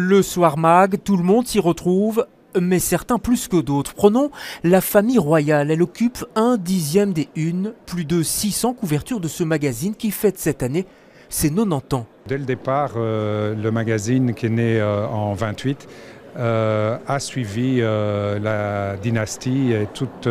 Le soir mag, tout le monde s'y retrouve, mais certains plus que d'autres. Prenons la famille royale, elle occupe 1/10 des unes, plus de 600 couvertures de ce magazine qui fête cette année ses 90 ans. Dès le départ, le magazine qui est né en 28 a suivi la dynastie et toute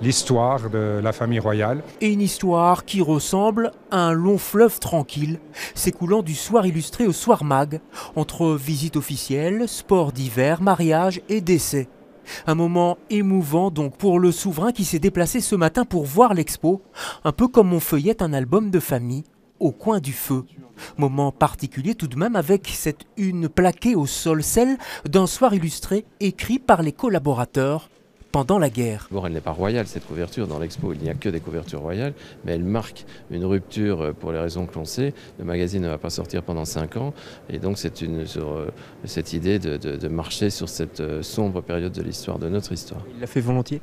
l'histoire de la famille royale. Et une histoire qui ressemble à un long fleuve tranquille, s'écoulant du soir illustré au soir mag, entre visites officielles, sports d'hiver, mariages et décès. Un moment émouvant donc pour le souverain qui s'est déplacé ce matin pour voir l'expo, un peu comme on feuillette un album de famille au coin du feu. Moment particulier tout de même avec cette une plaquée au sol, celle d'un soir illustré écrit par les collaborateurs pendant la guerre. Bon, elle n'est pas royale cette couverture dans l'expo, il n'y a que des couvertures royales, mais elle marque une rupture pour les raisons que l'on sait. Le magazine ne va pas sortir pendant 5 ans et donc c'est sur cette idée de marcher sur cette sombre période de l'histoire, de notre histoire. Il l'a fait volontiers ?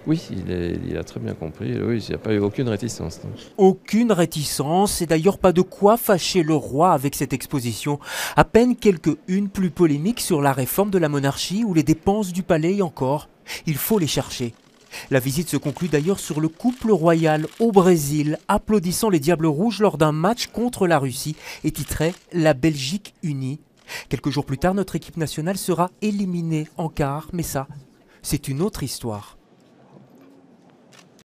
Oui, il a très bien compris. Oui, il n'y a pas eu aucune réticence. Non. Aucune réticence, et d'ailleurs pas de quoi fâcher le roi avec cette exposition. À peine quelques unes plus polémiques sur la réforme de la monarchie ou les dépenses du palais et encore. Il faut les chercher. La visite se conclut d'ailleurs sur le couple royal au Brésil, applaudissant les Diables Rouges lors d'un match contre la Russie et titré « La Belgique unie ». Quelques jours plus tard, notre équipe nationale sera éliminée en quart, mais ça, c'est une autre histoire.